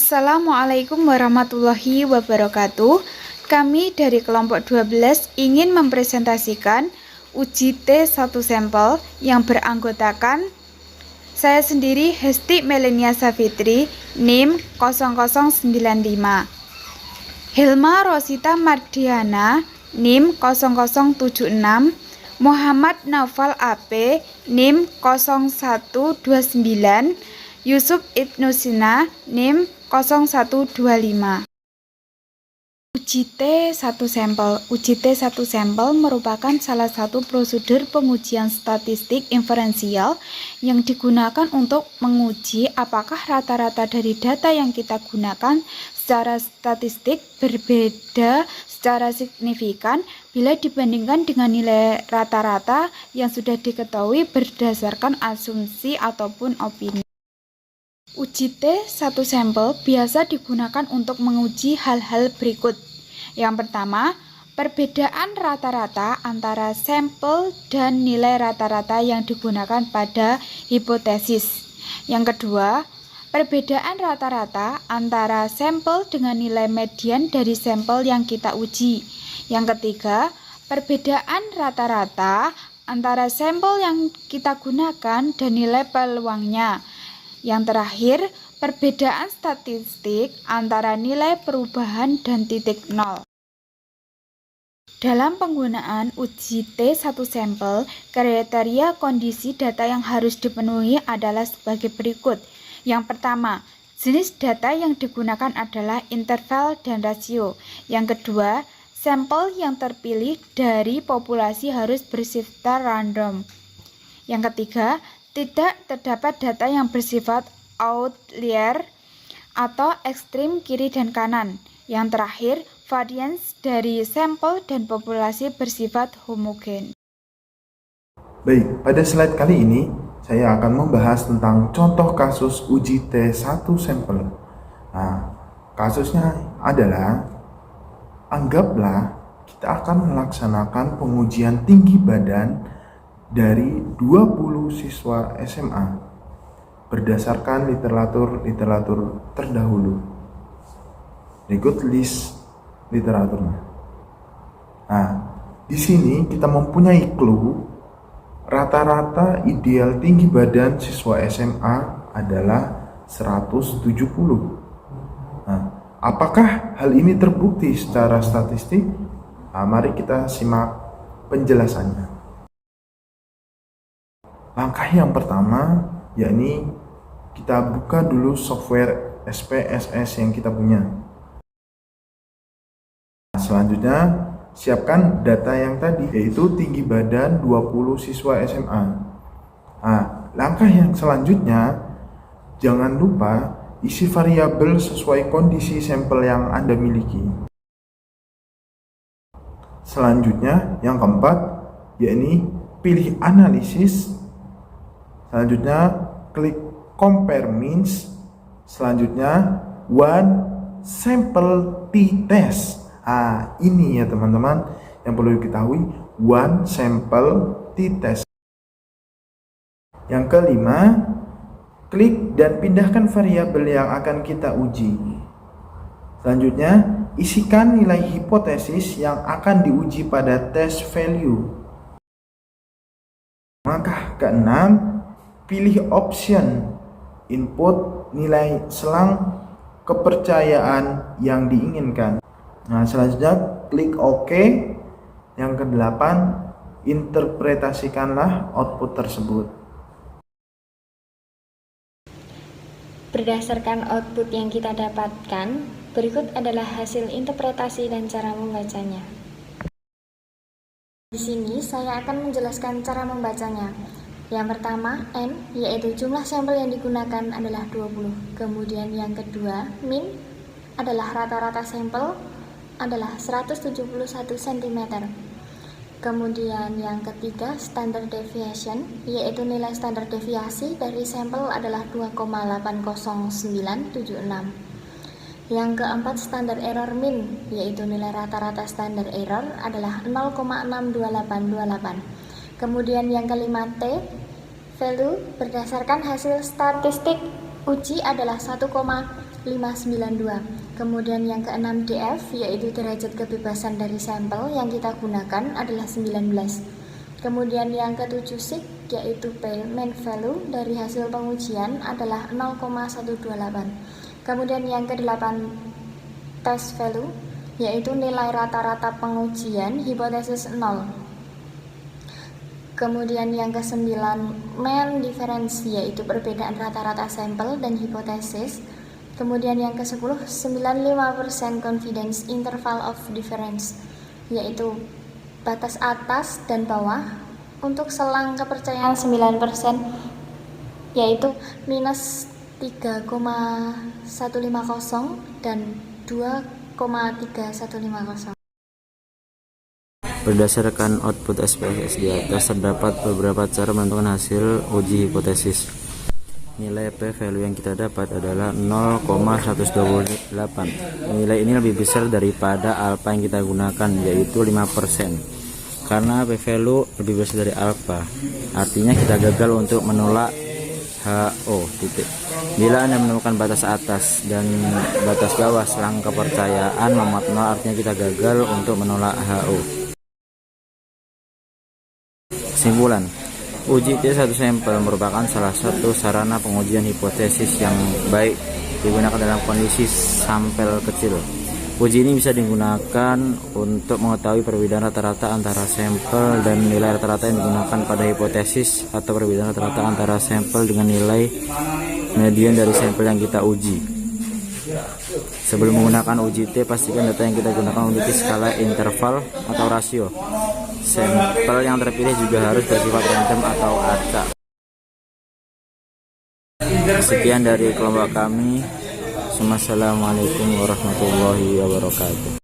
Assalamualaikum warahmatullahi wabarakatuh. Kami dari kelompok 12 ingin mempresentasikan uji T1 sampel yang beranggotakan saya sendiri, Hesti Melenia Savitri, NIM 0095, Hilma Rosita Mardiana, NIM 0076, Muhammad Naufal AP, NIM 0129, Yusuf Ibnu Sina, NIM 0125. Uji T1 sampel. Uji T1 sampel merupakan salah satu prosedur pengujian statistik inferensial yang digunakan untuk menguji apakah rata-rata dari data yang kita gunakan secara statistik berbeda secara signifikan bila dibandingkan dengan nilai rata-rata yang sudah diketahui berdasarkan asumsi ataupun opini. Uji T1 sampel biasa digunakan untuk menguji hal-hal berikut. Yang pertama, perbedaan rata-rata antara sampel dan nilai rata-rata yang digunakan pada hipotesis. Yang kedua, perbedaan rata-rata antara sampel dengan nilai median dari sampel yang kita uji. Yang ketiga, perbedaan rata-rata antara sampel yang kita gunakan dan nilai peluangnya. Yang terakhir, perbedaan statistik antara nilai perubahan dan titik nol. Dalam penggunaan uji T1 sampel, kriteria kondisi data yang harus dipenuhi adalah sebagai berikut. Yang pertama, jenis data yang digunakan adalah interval dan rasio. Yang kedua, sampel yang terpilih dari populasi harus bersifat random. Yang ketiga, tidak terdapat data yang bersifat outlier atau ekstrim kiri dan kanan. Yang terakhir, varians dari sampel dan populasi bersifat homogen. Baik, pada slide kali ini saya akan membahas tentang contoh kasus uji T1 sampel. Nah, kasusnya adalah, anggaplah kita akan melaksanakan pengujian tinggi badan dari 20 siswa SMA berdasarkan literatur terdahulu. Berikut list literaturnya. Nah, di sini kita mempunyai clue rata-rata ideal tinggi badan siswa SMA adalah 170. Nah, apakah hal ini terbukti secara statistik? Nah, mari kita simak penjelasannya. Langkah yang pertama yakni kita buka dulu software SPSS yang kita punya. Selanjutnya, siapkan data yang tadi, yaitu tinggi badan 20 siswa SMA. Nah, langkah yang selanjutnya, jangan lupa isi variabel sesuai kondisi sampel yang Anda miliki. Selanjutnya, yang keempat, yakni pilih analisis. Selanjutnya, klik compare means. Selanjutnya, one sample t-test. Ini ya teman-teman yang perlu diketahui, one sample t-test. Yang kelima, klik dan pindahkan variabel yang akan kita uji. Selanjutnya, isikan nilai hipotesis yang akan diuji pada test value. Langkah keenam, pilih option input nilai selang kepercayaan yang diinginkan. Nah, selanjutnya klik OK. Yang kedelapan, interpretasikanlah output tersebut. Berdasarkan output yang kita dapatkan, berikut adalah hasil interpretasi dan cara membacanya. Di sini saya akan menjelaskan cara membacanya. Yang pertama, N, yaitu jumlah sampel yang digunakan adalah 20. Kemudian yang kedua, min, adalah rata-rata sampel adalah 171 cm. Kemudian yang ketiga, standard deviation, yaitu nilai standar deviasi dari sampel adalah 2,80976. Yang keempat, standar error min, yaitu nilai rata-rata standar error adalah 0,62828. Kemudian yang kelima, T, value berdasarkan hasil statistik uji adalah 1,5 592. Kemudian yang keenam DF, yaitu derajat kebebasan dari sampel yang kita gunakan adalah 19. Kemudian yang ketujuh SIG, yaitu P mean value dari hasil pengujian adalah 0,128. Kemudian yang kedelapan test value, yaitu nilai rata-rata pengujian hipotesis 0. Kemudian yang kesembilan mean difference, yaitu perbedaan rata-rata sampel dan hipotesis. Kemudian yang ke-10 95% confidence interval of difference, yaitu batas atas dan bawah. Untuk selang kepercayaan 9%, yaitu minus 3,150 dan 2,3150. Berdasarkan output SPSS di atas, terdapat beberapa cara menentukan hasil uji hipotesis. Nilai p-value yang kita dapat adalah 0,128. Nilai ini lebih besar daripada alfa yang kita gunakan, yaitu 5%. Karena p-value lebih besar dari alfa, artinya kita gagal untuk menolak HO. Bila Anda menemukan batas atas dan batas bawah selang kepercayaan memuat 0, artinya kita gagal untuk menolak HO. Kesimpulan, uji T satu sampel merupakan salah satu sarana pengujian hipotesis yang baik digunakan dalam kondisi sampel kecil. Uji ini bisa digunakan untuk mengetahui perbedaan rata-rata antara sampel dan nilai rata-rata yang digunakan pada hipotesis, atau perbedaan rata-rata antara sampel dengan nilai median dari sampel yang kita uji. Sebelum menggunakan uji T, pastikan data yang kita gunakan memiliki skala interval atau rasio. Sampel yang terpilih juga harus bersifat random atau acak. Sekian dari kelompok kami. Wassalamualaikum warahmatullahi wabarakatuh.